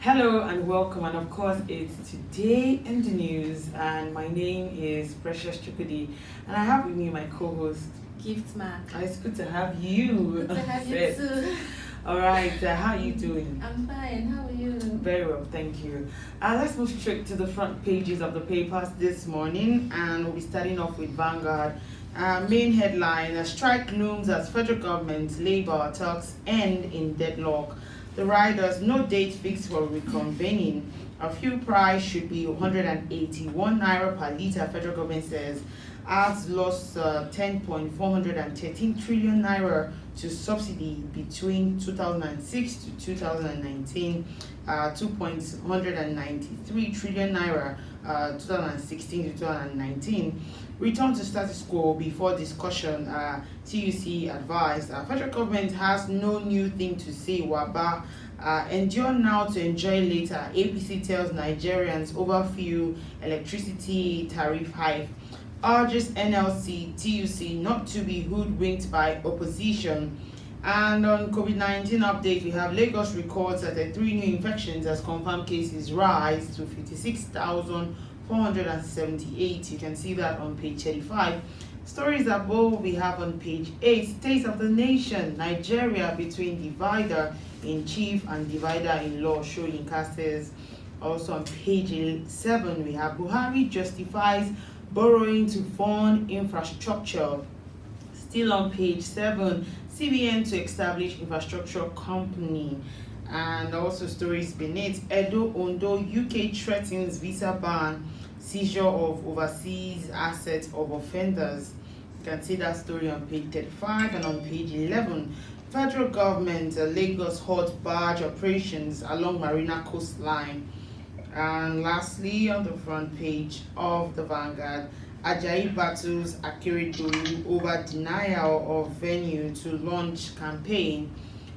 Hello and welcome, and of course, it's Today in the News, and my name is Precious Chukudi, and I have with me my co host, Gift Mark. It's good to have you. Good to have you too. All right, how are you doing? I'm fine. How are you? Very well, thank you. Let's move straight to the front pages of the papers this morning, and we'll be starting off with Vanguard. Main headline: strike looms as federal government Labour talks end in deadlock. The riders, no date fixed for reconvening. A fuel price should be 181 naira per litre, federal government says. Has lost 10.413 trillion naira to subsidy between 2006 to 2019, 2.193 trillion naira 2016 to 2019. Return to status quo before discussion, TUC advised. Federal government has no new thing to say. Waba, endure now to enjoy later. APC tells Nigerians over fuel, electricity tariff hike. Urges NLC, TUC not to be hoodwinked by opposition. And on COVID-19 update, we have Lagos records that the 3 new infections as confirmed cases rise to 56,478. You can see that on page 35. Stories above we have on page 8. State of the nation, Nigeria between divider in chief and divider in law, showing casters. Also on page 7, we have Buhari justifies borrowing to fund infrastructure. Still on page 7, CBN to establish infrastructure company. And also stories beneath: Edo Ondo UK threatens visa ban, seizure of overseas assets of offenders. You can see that story on page 35. And on page 11, federal government Lagos halt barge operations along Marina coastline. And lastly, on the front page of the Vanguard, Ajayi battles Akeredolu over denial of venue to launch campaign.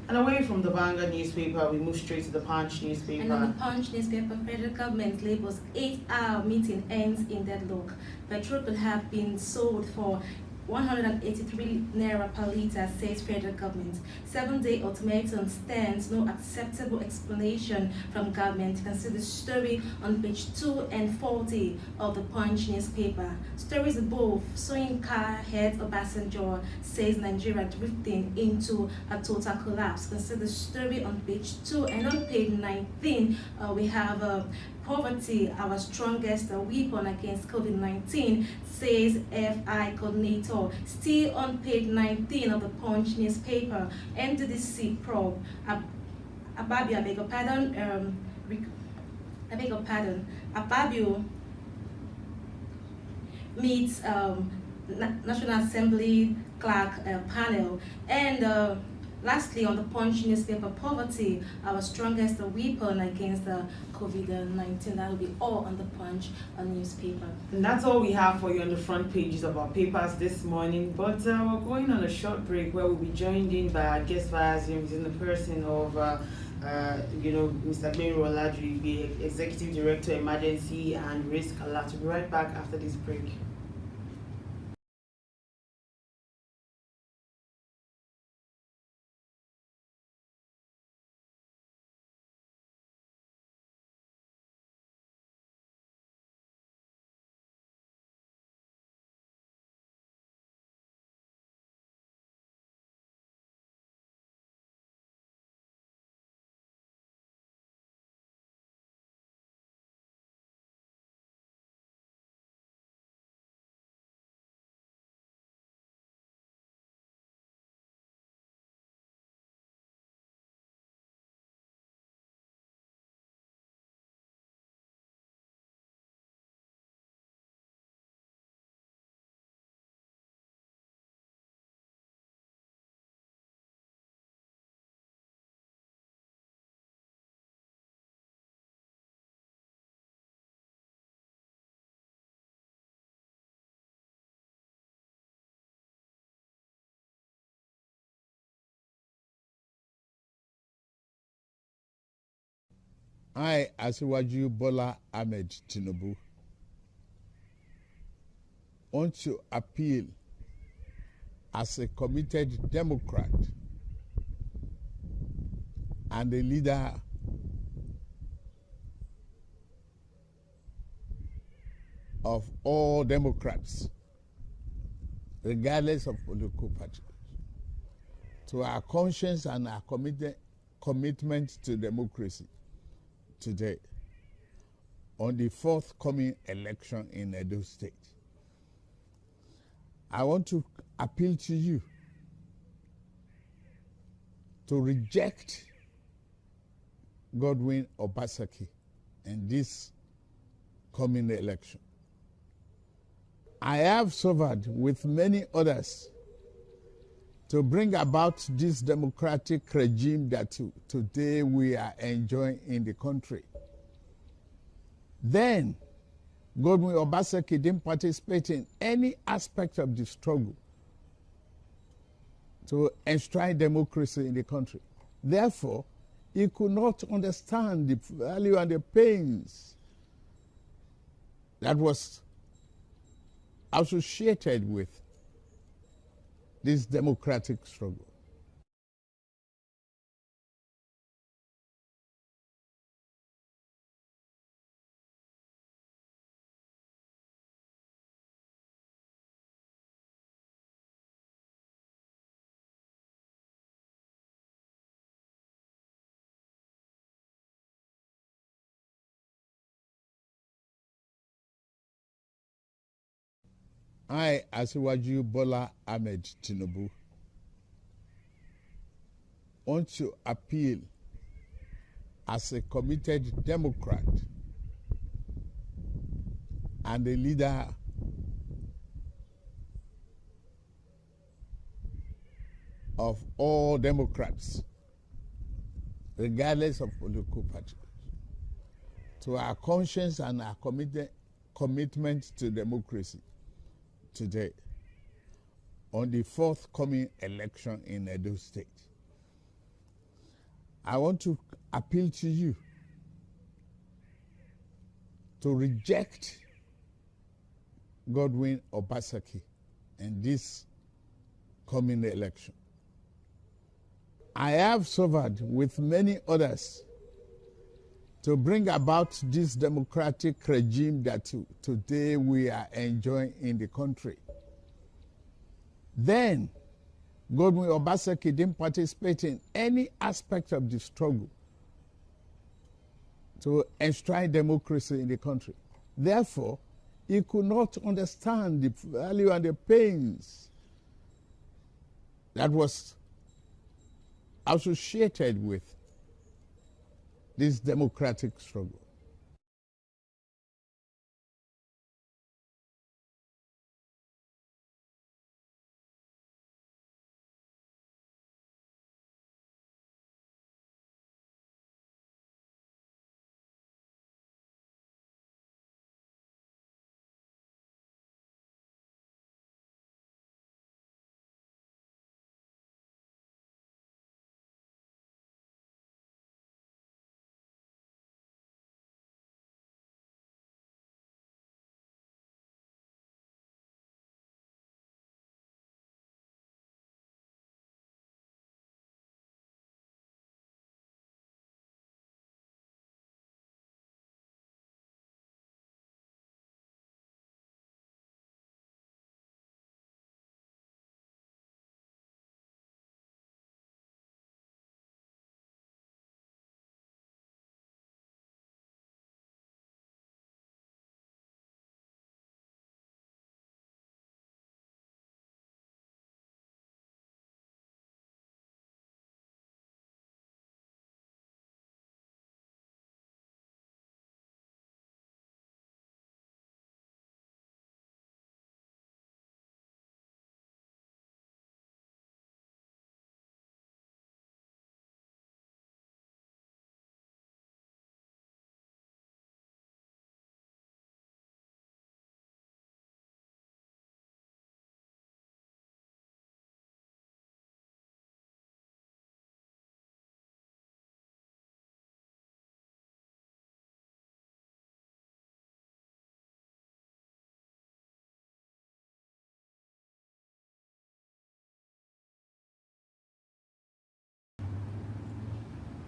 And away from the Vanguard newspaper, we move straight to the Punch newspaper. And on the Punch newspaper, federal government labels 8-hour meeting ends in deadlock. Petrol could have been sold for 183 naira per litre, says federal government. 7-day ultimatum stands, no acceptable explanation from government. You can see the story on page 2 and 40 of the Punch newspaper. Stories above: sewing car head Obasanjo says Nigeria drifting into a total collapse. You can see the story on page 2, and on page 19 we have poverty, our strongest weapon against COVID-19, says FI coordinator. Still on page 19 of the Punch newspaper, NDDC probe. Ababio, I beg your pardon. Ababio meets National Assembly clerk panel. And lastly, on the Punch newspaper, poverty, our strongest weapon against COVID-19. That will be all on the Punch newspaper. And that's all we have for you on the front pages of our papers this morning. But we're going on a short break where we'll be joined in by our guest vice in the person of Mr. Benro Oladri, the Executive Director, Emergency and Risk Alert. We'll be right back after this break. I, Asiwaju Bola Ahmed Tinubu, want to appeal as a committed Democrat and a leader of all Democrats, regardless of political party, to our conscience and our commitment to democracy today on the forthcoming election in Edo State. I want to appeal to you to reject Godwin Obaseki in this coming election. I have suffered with many others to bring about this democratic regime that today we are enjoying in the country. Then, Godwin Obaseki didn't participate in any aspect of the struggle to enshrine democracy in the country. Therefore, he could not understand the value and the pains that was associated with this democratic struggle. I, Asiwaju Bola Ahmed Tinubu, want to appeal as a committed Democrat and a leader of all Democrats, regardless of political party, to our conscience and our commitment to democracy today on the forthcoming election in Edo State. I want to appeal to you to reject Godwin Obaseki in this coming election. I have suffered with many others to bring about this democratic regime that today we are enjoying in the country. Then, Godwin Obaseki didn't participate in any aspect of the struggle to enshrine democracy in the country. Therefore, he could not understand the value and the pains that was associated with this democratic struggle.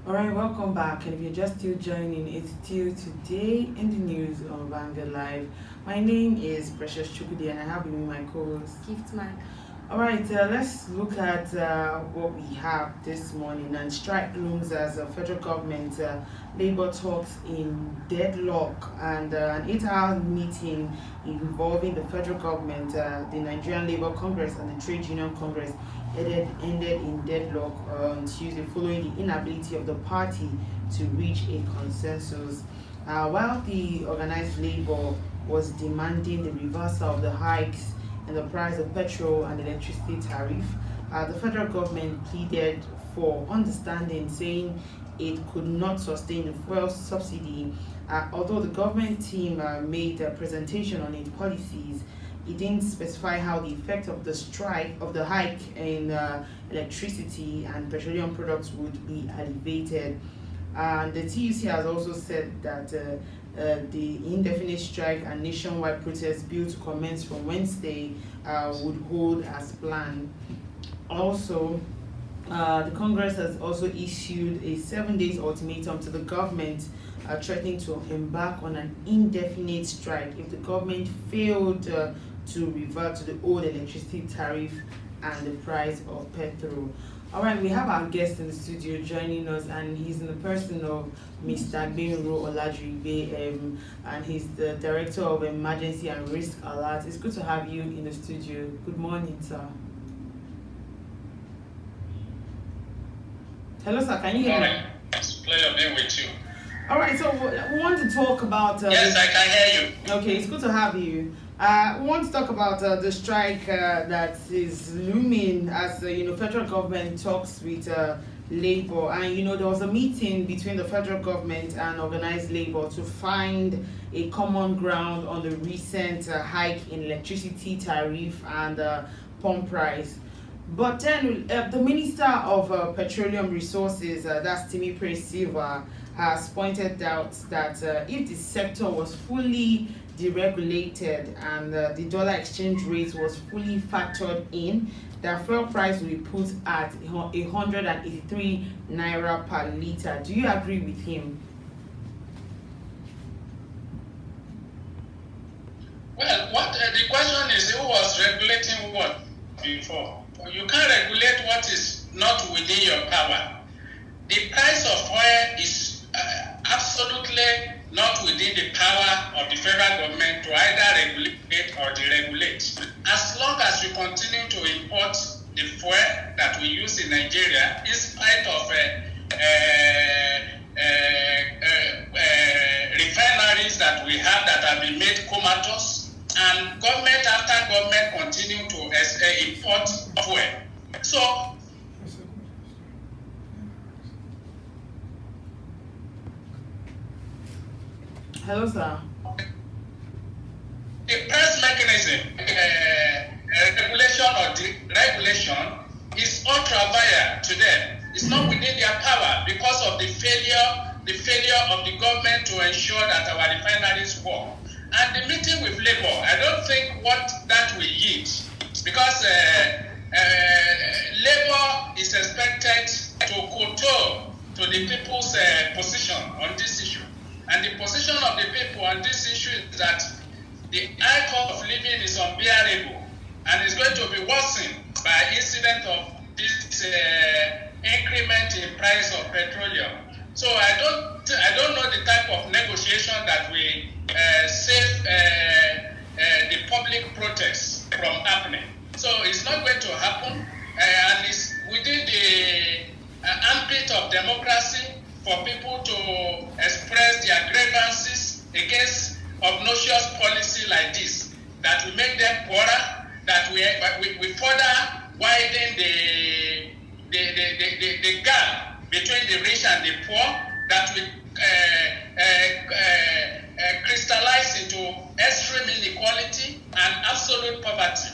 Alright, welcome back. And if you're just still joining, it's still today in the news on Vanguard Live. My name is Precious Chukudi and I have with me my co-host Gift Mark. Alright, let's look at what we have this morning. And strike looms as a federal government labor talks in deadlock, and an 8-hour meeting involving the federal government, the Nigerian Labour Congress and the Trade Union Congress ended in deadlock on Tuesday following the inability of the party to reach a consensus. While the organized labor was demanding the reversal of the hikes in the price of petrol and electricity tariff, the federal government pleaded for understanding, saying it could not sustain the fuel subsidy. Although the government team made a presentation on its policies, it didn't specify how the effect of the hike in electricity and petroleum products would be alleviated. And the TUC has also said that the indefinite strike and nationwide protest due to commence from Wednesday would hold as planned. Also, the Congress has also issued a 7-day ultimatum to the government, threatening to embark on an indefinite strike if the government failed to revert to the old electricity tariff and the price of petrol. All right, we have our guest in the studio joining us, and he's in the person of Mr. Benro Olajigbe, and he's the Director of Emergency and Risk Alert. It's good to have you in the studio. Good morning, sir. Hello, sir. Can you hear me? It's a pleasure being with you. All right, so we want to talk about... yes, I can hear you. Okay, it's good to have you. We want to talk about the strike that is looming as federal government talks with labor, and there was a meeting between the federal government and organized labor to find a common ground on the recent hike in electricity tariff and pump price. But then the Minister of Petroleum Resources, that's Tinubu, has pointed out that if the sector was fully deregulated and the dollar exchange rate was fully factored in, the fuel price will be put at 183 naira per litre. Do you agree with him? Well, the question is, who was regulating what before? You can't regulate what is not within your power. The price of oil is absolutely not within the power of the federal government to either regulate or deregulate. As long as we continue to import the fuel that we use in Nigeria, in spite of refineries that we have that have been made comatose, and government after government continue to import fuel. So, hello, sir. The price mechanism, regulation or deregulation, is ultra via to them. It's not within their power because of the failure of the government to ensure that our refineries work. And the meeting with labor, I don't think what that will yield, because labor is expected to kowtow to the people's position on this issue. And the position of the people on this issue is that the high cost of living is unbearable and is going to be worsened by incident of this increment in price of petroleum. So I don't know the type of negotiation that will save the public protests from happening. So it's not going to happen, and it's within the ambit of democracy for people to express their grievances against obnoxious policy like this, that will make them poorer, that we further widen the gap between the rich and the poor, that will crystallize into extreme inequality and absolute poverty.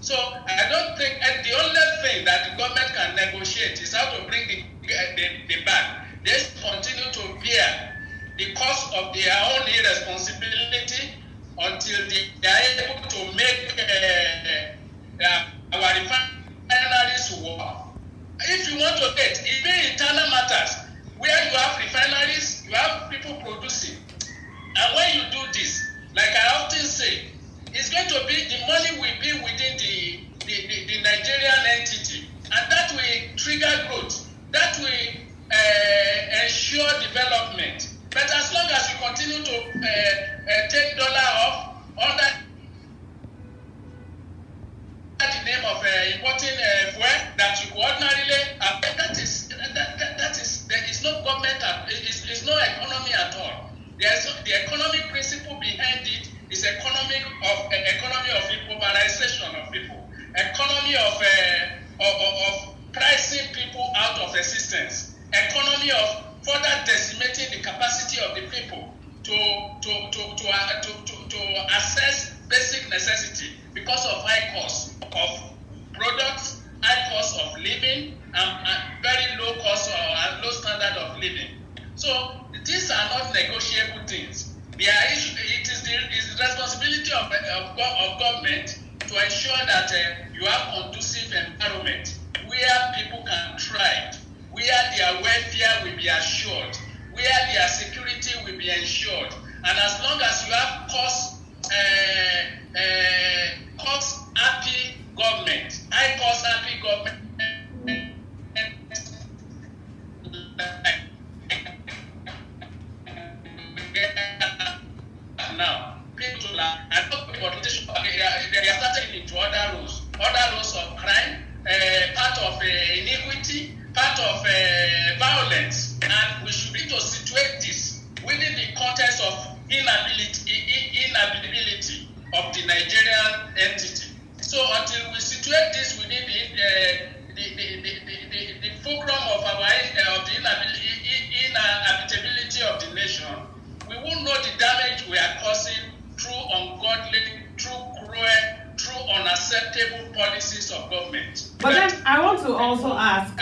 So I don't think, and the only thing that the government can negotiate is how to bring the back. They should continue to bear the cost of their own irresponsibility until they are able to make our refineries work. If you want to get, even internal matters, where of importing fuel that you could ordinarily there is no government, it's no economy at all. The economic principle behind it is economy of immobilization of people, economy of pricing people out of existence, economy of further decimating the capacity of the people to access basic necessity because of high cost of products, high cost of living, and very low cost and low standard of living. So these are not negotiable things. It is the responsibility of government to ensure that you have conducive environment where people can thrive, where their welfare will be assured, where their security will be ensured. And as long as you have cost-happy government, high cost-happy government, now, people are, I talk about they are starting into other roles of crime, part of iniquity, part of violence, and we should be to situate this within the context of inability of the Nigerian entity. So until we situate this within the fulcrum of the inhabitability of the nation, we won't know the damage we are causing through ungodly, through cruel, through unacceptable policies of government. But then I want to also ask,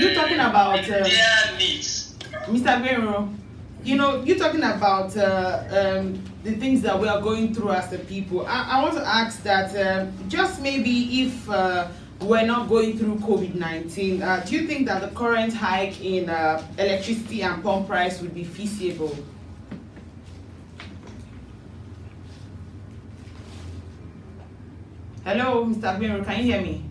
you're talking about their needs. Mr. Guerrero, you're talking about the things that we are going through as the people. I want to ask that just maybe if we're not going through COVID-19, do you think that the current hike in electricity and pump price would be feasible? Hello, Mr. Guerrero, can you hear me?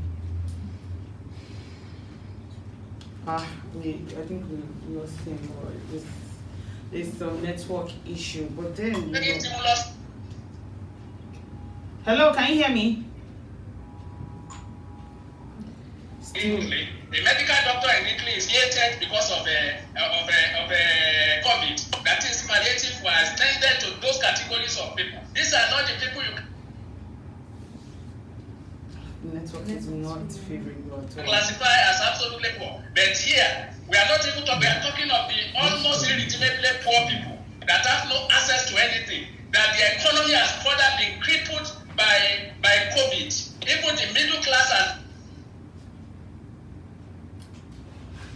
I think we lost him, or there's some network issue, but then Hello, can you hear me? Italy. The medical doctor in Italy is hated because of COVID. That is palliative was extended to those categories of people. These are not the people you network is not favorable at all. Classify as absolutely poor. But here, we are not even talking, we are talking of the almost irredeemably poor people that have no access to anything, that the economy has further been crippled by COVID. Even the middle class has.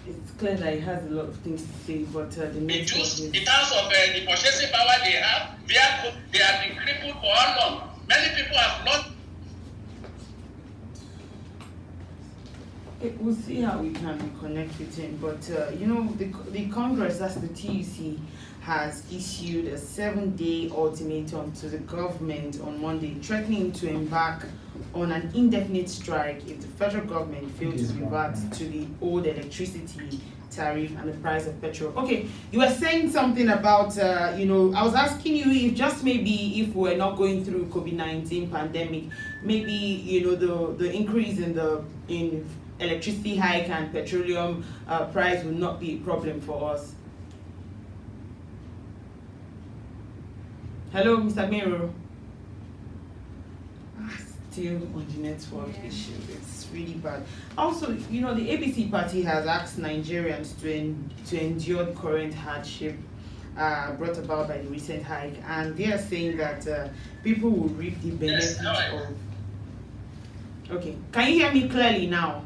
It's clear that he has a lot of things to say, but the network is... In terms of the purchasing power they have been crippled for how long? Many people have not. We'll see how we can connect with him, but the Congress, that's the TUC, has issued a 7-day ultimatum to the government on Monday, threatening to embark on an indefinite strike if the federal government fails to revert to the old electricity tariff and the price of petrol. Okay, you were saying something about, I was asking you if just maybe if we're not going through COVID-19 pandemic, maybe, the increase in electricity hike and petroleum price will not be a problem for us. Hello, Mr. Guerrero. Still on the network issue, it's really bad. Also, the APC party has asked Nigerians to endure the current hardship brought about by the recent hike, and they are saying that people will reap the benefits of. Okay, can you hear me clearly now?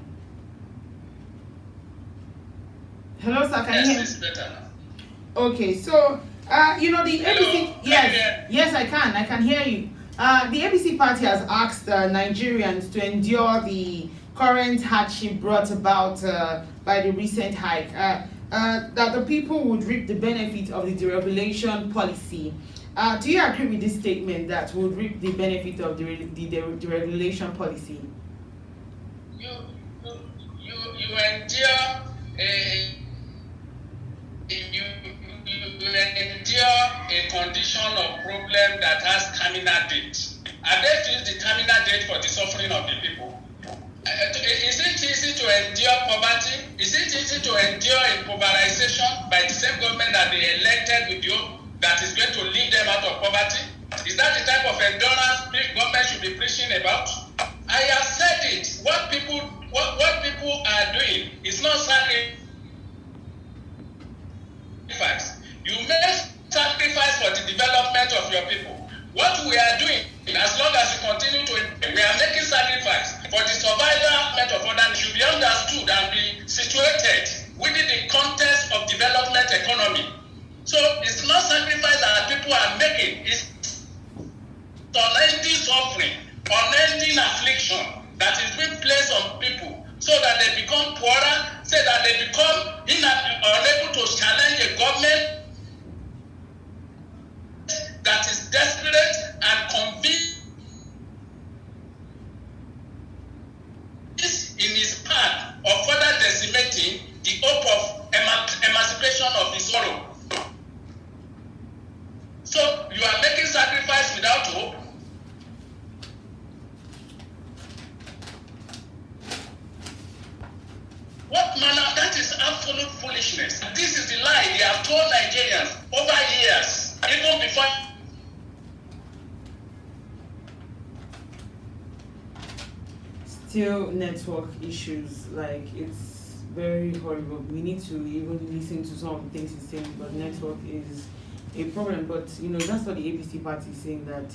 Hello, sir, can you hear me? It's better now. Okay, so the APC, yes, I can hear you. The APC party has asked Nigerians to endure the current hardship brought about by the recent hike, that the people would reap the benefit of the deregulation policy. Do you agree with this statement that would reap the benefit of the deregulation policy? You endure a condition of problem that has terminal date. Are they to use the terminal date for the suffering of the people? easy to endure poverty? Is it easy to endure impoverization by the same government that they elected with you that is going to lead them out of poverty? Is that the type of endurance government should be preaching about? I have said it. What people are doing is not sacrifice. You make sacrifice for the development of your people. What we are doing, as long as we continue to, we are making sacrifice for the survival of others, should be understood and be situated within the context of development economy. So it's not sacrifice that people are making, it's unending suffering, unending affliction that is being placed on people so that they become poorer, so that they become unable to challenge a government that is desperate and convinced in his path of further decimating the hope of emancipation of his sorrow. So you are making sacrifice without hope. What manner? That is absolute foolishness. This is the lie they have told Nigerians over years, even before. Still network issues, like it's very horrible. We need to even listen to some of the things he's saying, but network is a problem. But that's what the APC party is saying, that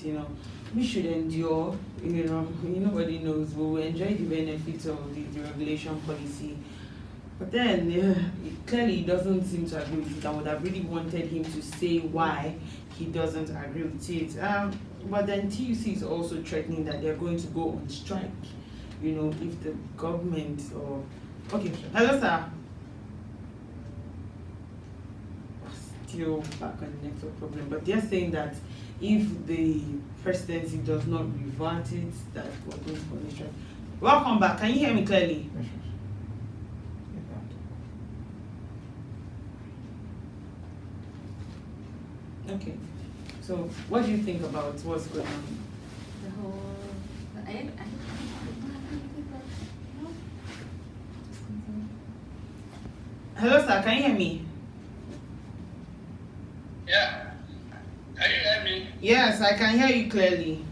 we should endure. Nobody knows. We will enjoy the benefits of the deregulation policy. But then clearly he doesn't seem to agree with it. I would have really wanted him to say why he doesn't agree with it. But then TUC is also threatening that they're going to go on strike. If the government or okay, hello sir. Still back on the network problem, but they're saying that if the presidency does not revert it, that we're going to go on strike. Welcome back. Can you hear me clearly? Okay. So, what do you think about what's going on? The whole, Hello, sir. Can you hear me? Yeah. Can you hear me? Yes, I can hear you clearly.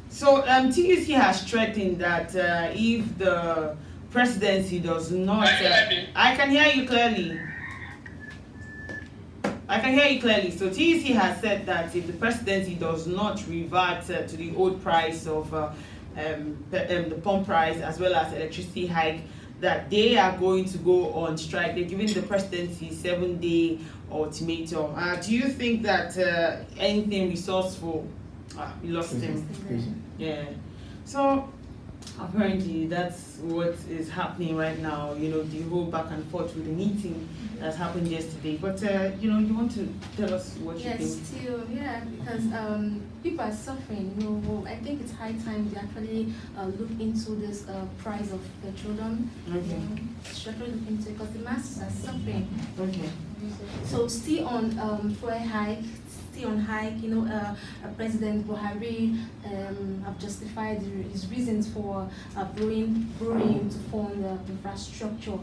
So, TUC has threatened that if the presidency does not, Can you hear me? I can hear you clearly. I can hear you clearly. So TUC has said that if the presidency does not revert to the old price of the pump price as well as electricity hike, that they are going to go on strike. They're giving the presidency 7-day ultimatum. Do you think that anything resourceful? We lost him. Yeah. So apparently that's what is happening right now. The whole back and forth with the meeting that happened yesterday. But you want to tell us what you think? Yes, still, because people are suffering. I think it's high time we actually look into this price of petroleum. Okay. Should actually look into it because the masses are suffering. Okay. So still on fuel hike. On hike, President BUHARI have justified his reasons for borrowing to fund infrastructure.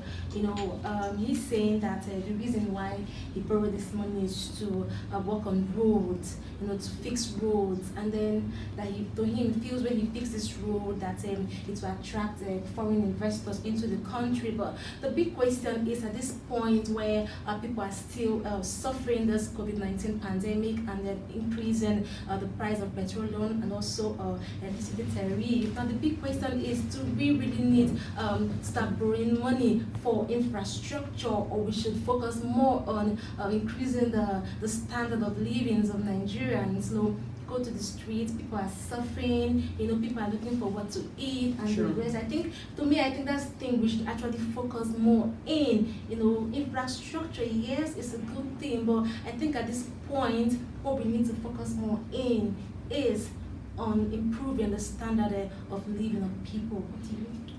He's saying that the reason why he borrowed this money is to work on roads, to fix roads, and then that to him feels when he fixes this road that it will attract foreign investors into the country. But the big question is, at this point where people are still suffering this COVID-19 pandemic, and then increasing the price of petroleum and also electricity tariff. Now the big question is, do we really need start borrowing money for infrastructure, or we should focus more on increasing the standard of living of Nigerians? Go to the streets, people are suffering, people are looking for what to eat and Sure. the rest. I think that's the thing we should actually focus more in. Infrastructure, yes, it's a good thing, but I think at this point what we need to focus more in is on improving the standard of living of people.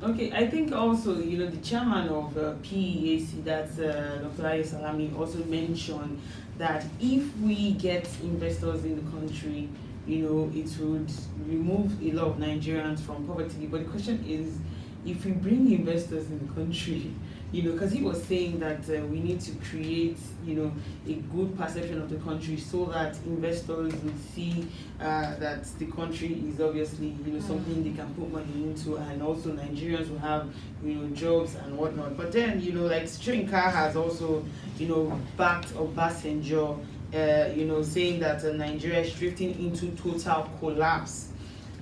Okay, I think also, the chairman of PEAC, that's Dr. Ayo Salami, also mentioned that if we get investors in the country, it would remove a lot of Nigerians from poverty. But the question is, if we bring investors in the country, because he was saying that we need to create, a good perception of the country so that investors would see that the country is obviously, something they can put money into, and also Nigerians will have, jobs and whatnot. But then, like Strinka has also, backed Obasanjo, saying that Nigeria is drifting into total collapse.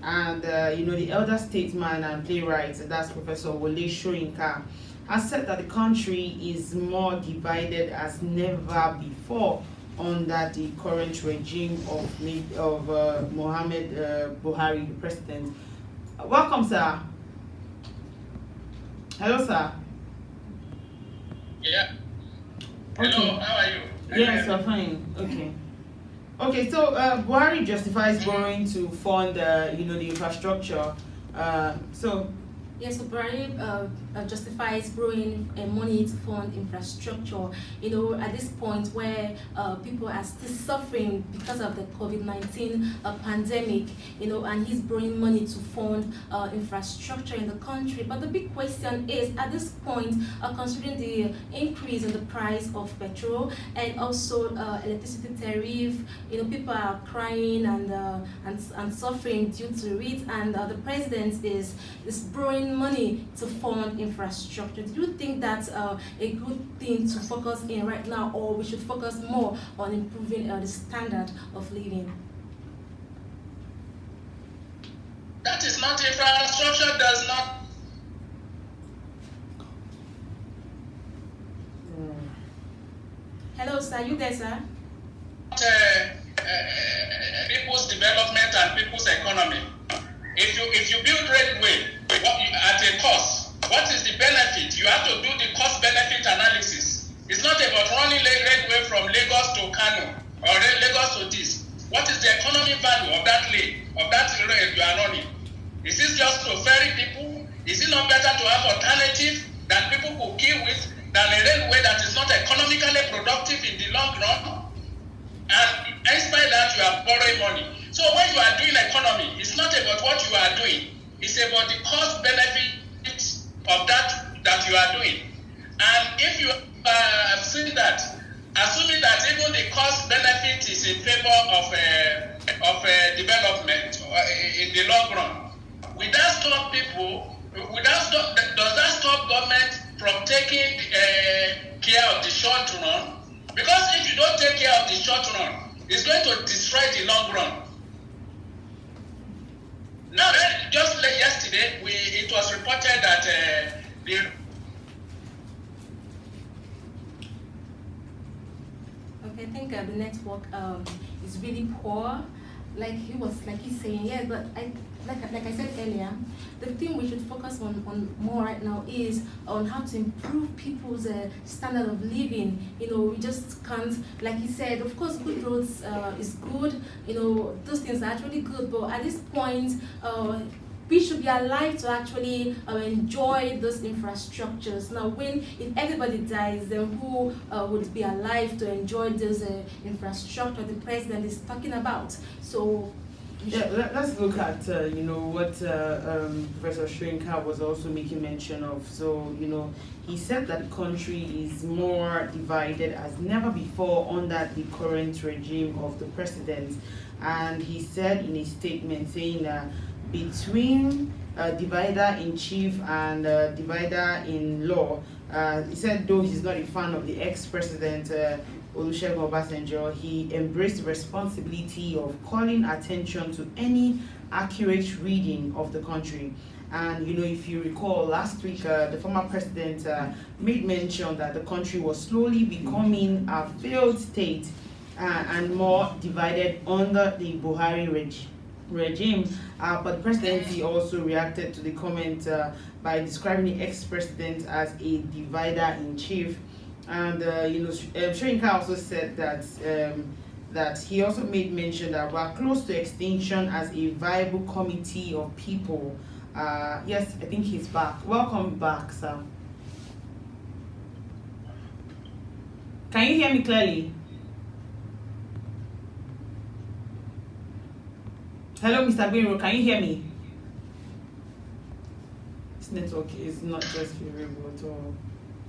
And, the elder statesman and playwright, that's Professor Wole Soyinka, has said that the country is more divided as never before under the current regime of Mohammed Buhari, the president. Welcome, sir. Hello, sir. Yeah. Okay. Hello, how are you? Yes, we're fine. Okay. Okay, so Buhari justifies borrowing to fund, the infrastructure. Yes, so Buhari justifies borrowing money to fund infrastructure. At this point where people are still suffering because of the COVID-19 pandemic, and he's borrowing money to fund infrastructure in the country. But the big question is, at this point, considering the increase in the price of petrol and also electricity tariff, people are crying and suffering due to it, and the president is borrowing money to fund infrastructure. Do you think that's a good thing to focus in right now, or we should focus more on improving the standard of living? That is not infrastructure, does not. Hello, sir. You there, sir? People's development and people's economy. If you build railway at a cost, what is the benefit? You have to do the cost-benefit analysis. It's not about running railway from Lagos to Kano or Lagos to this. What is the economic value of that rail you are running? Is this just to ferry people? Is it not better to have alternative that people could kill with than a railway that is not economically productive in the long run? And despite that, you are borrowing money. So when you are doing economy, it's not about what you are doing. It's about the cost benefit of that you are doing. And if you have seen that, assuming that even the cost benefit is in favor of development in the long run, does that stop government from taking care of the short run? Because if you don't take care of the short run, it's going to destroy the long run. Now, just like yesterday, it was reported that Okay, I think the network is really poor. Like he's saying, yeah, but like I said earlier, the thing we should focus on more right now is on how to improve people's standard of living. We just can't, like he said, of course, good roads is good. Those things are actually good, but at this point, we should be alive to actually enjoy those infrastructures. Now, if everybody dies, then who would be alive to enjoy this infrastructure the president is talking about? So, let's look at what Professor Soyinka was also making mention of. So, he said that the country is more divided as never before under the current regime of the president, and he said in a statement saying that between divider in chief and divider in law, he said though he's not a fan of the ex-president Olusegun Obasanjo, he embraced the responsibility of calling attention to any accurate reading of the country. And if you recall, last week the former president made mention that the country was slowly becoming a failed state and more divided under the Buhari regime, but the presidency also reacted to the comment by describing the ex-president as a divider in chief. And Soyinka also said that he also made mention that we're close to extinction as a viable committee of people. Yes, I think he's back. Welcome back, sir. Can you hear me clearly? Hello, Mr. Gbero, can you hear me? This network is not just favorable at all.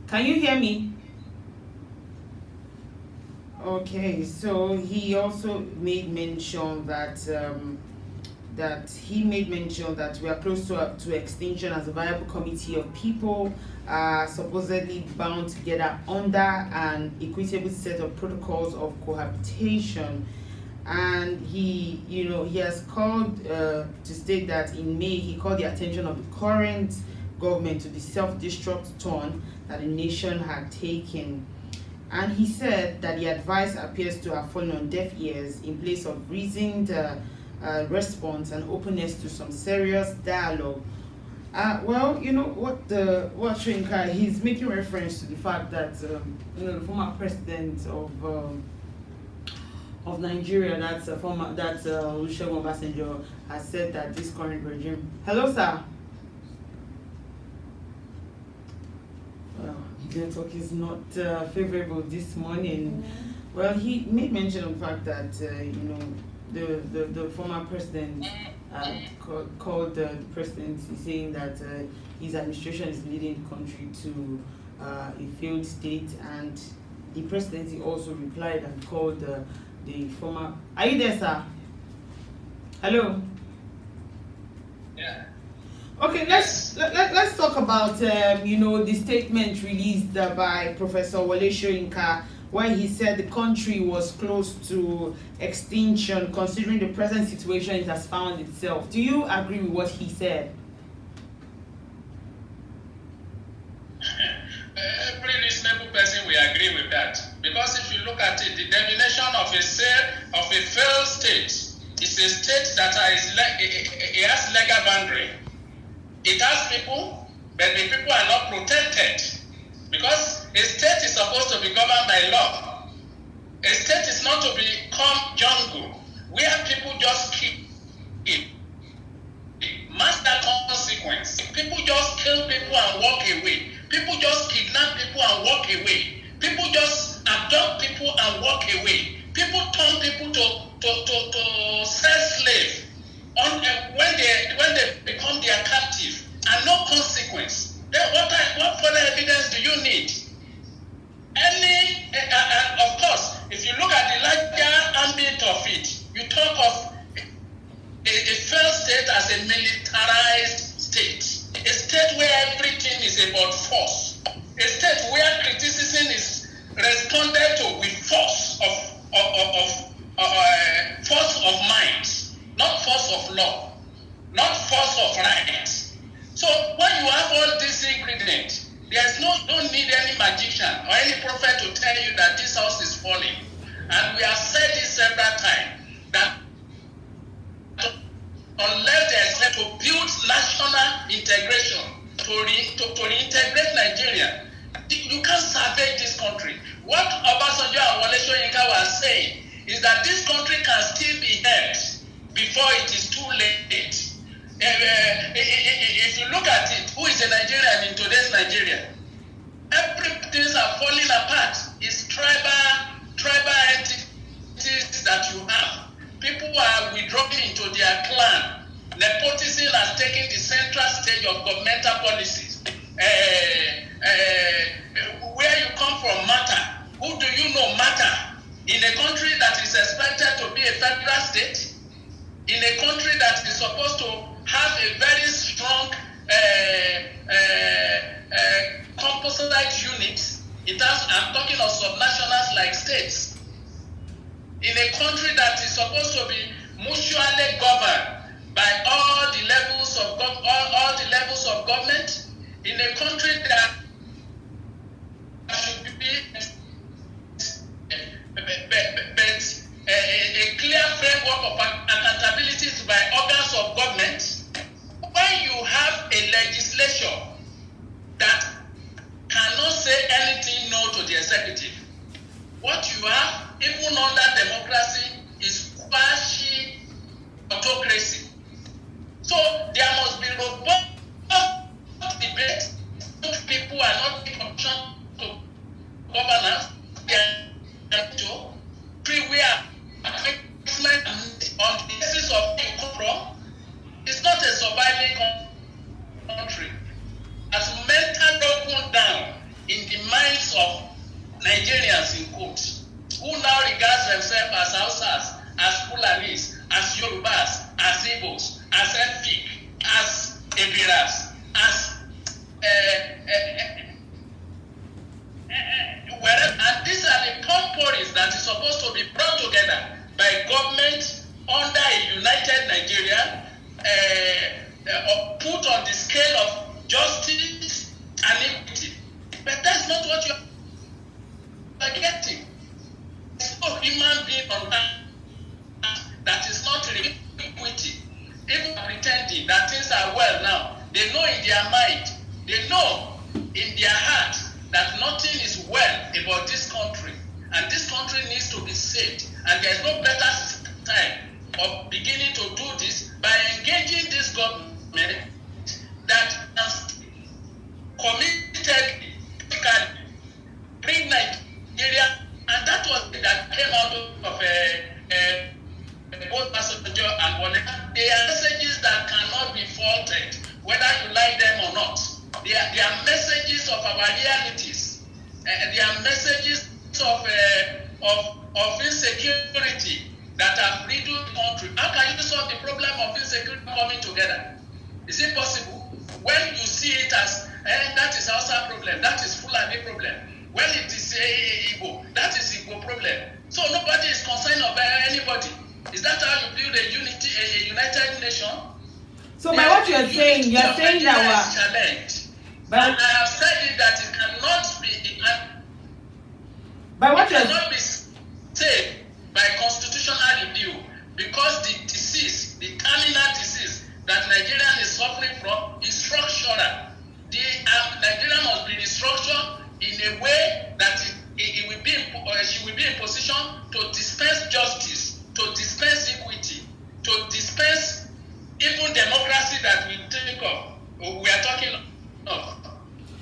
Can you hear me? Okay, so he also made mention that that we are close to extinction, as a viable committee of people are supposedly bound together under an equitable set of protocols of cohabitation. And he has called to state that in May he called the attention of the current government to the self-destruct turn that the nation had taken. And he said that the advice appears to have fallen on deaf ears in place of reasoned response and openness to some serious dialogue. Well, you know what Shrinka, he's making reference to the fact that the former president of Nigeria, Olusegun Obasanjo, has said that this current regime. Hello, sir. Well, the network is not favorable this morning. Well, he made mention of the fact that the former president called the presidency, saying that his administration is leading the country to a failed state, and the presidency also replied and called the former. Are you there, sir? Hello. Yeah. Okay, let's talk about the statement released by Professor Wole Soyinka, where he said the country was close to extinction considering the present situation it has found itself. Do you agree with what he said? Every reasonable person will agree with that, because if you look at it, the definition of a failed state is a state that it has legal boundary. It has people, but the people are not protected, because a state is supposed to be governed by law. A state is not to become jungle where people just keep it. Master consequence. People just kill people and walk away. People just kidnap people and walk away. People just abduct people and walk away. People turn people to sell slave when they become their captive, and no consequence. Then what further evidence do you need? And of course, if you look at the larger ambit of it, you talk of a failed state as a militarized state, a state where everything is about force, a state where criticism is responded to with force of mind, not force of law, not force of right. So when you have all these ingredients, there's no need any magician or any prophet to tell you that this house is falling. And we have said this several times, that unless there's to build national integration, to reintegrate Nigeria, you can't salvage this country. What Obasanjo and Wole Soyinka were saying is that this country can still be helped before it is too late. If you look at it, who is a Nigerian in today's Nigeria? Everything are falling apart. It's tribal entities that you have. People are withdrawing into their clan. Nepotism has taken the central stage of governmental policies. Where you come from matter. Who do you know matter? In a country that is expected to be a federal state, in a country that is supposed to have a very strong composite unit, I'm talking of subnationals like states, in a country that is supposed to be mutually governed by all the levels of government, in a country that should be a clear framework of accountability by organs of government. When you have a legislature that cannot say anything no to the executive, what you have, even under democracy, is quasi-autocracy. So there must be robust debate. People are not in condition to governance. They are to pre-wear appointment on the basis of where you come from. It's not a surviving country. millions of Nigerians in quotes, who now regards themselves as Hausas, as Fulanis, as Yorubas, as Igbos, as Efik, as Ebiras, as wherever. And these are the potpourris that is supposed to be brought together by government under a united Nigeria, put on the scale of justice and equity. But that's not what you are getting. There's no human being on earth that is not really equity. Even pretending that things are well now, they know in their mind, they know in their heart that nothing is well about this country. And this country needs to be saved. And there's no better time of beginning to do this by engaging this government that has committed bring Nigeria, and that was that came out of both Passenger and whatever. They are messages that cannot be faulted, whether you like them or not. They are messages of our realities. They are messages of insecurity that have riddled the country. How can you solve the problem of insecurity coming together? Is it possible? When you see it as that is Hausa problem, that is Fulani problem. When it is Igbo, that is Igbo problem. So nobody is concerned about anybody. Is that how you build a united nation? So by what you're saying that challenge. But I have said it that it cannot be. By what it cannot be saved by constitutional review, because the disease, the terminal disease that Nigeria is suffering from is structural. Nigeria must be restructured in a way that she will be in position to dispense justice, to dispense equity, to dispense even democracy that we think of, we are talking of.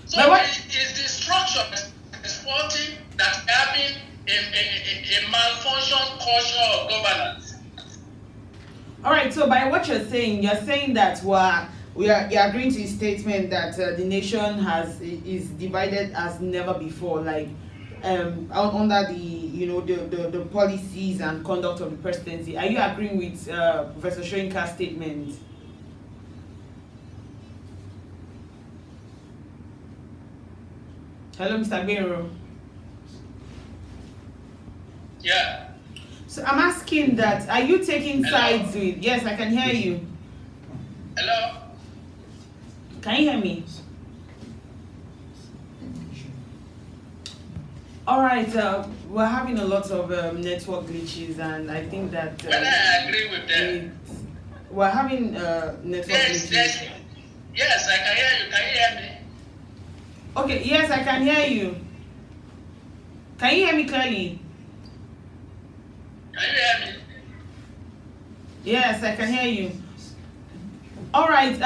So it is the structure that is faulty, that having a malfunction culture of governance. All right, so by what you're saying that you're agreeing to the statement that the nation is divided as never before, like under the policies and conduct of the presidency. Are you agreeing with Professor Shoyinka's statement? Hello, Mr. Gbero. Yeah. So I'm asking that, are you taking sides with? Yes, I can hear you. Hello? Can you hear me? All right, we're having a lot of network glitches, and I think that... Well, I agree with them. We're having network glitches. Yes, I can hear you. Can you hear me? Okay, yes, I can hear you. Can you hear me clearly? Can you hear me? Yes, I can hear you. All right,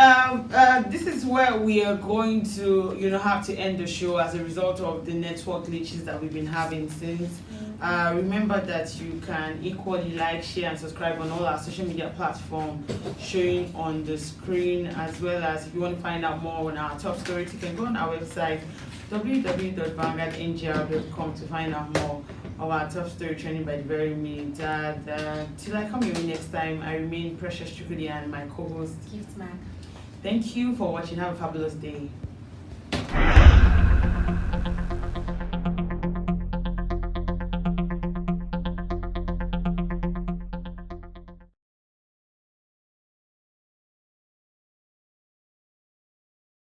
this is where we are going to, have to end the show as a result of the network glitches that we've been having since. Remember that you can equally like, share, and subscribe on all our social media platforms showing on the screen, as well as if you want to find out more on our top stories, you can go on our website www.vanguardngr.com to find out more of our top story training by the very minute. Till I come your way next time, I remain Precious Chukudi and my co-host Gift Mark. Thank you for watching. Have a fabulous day.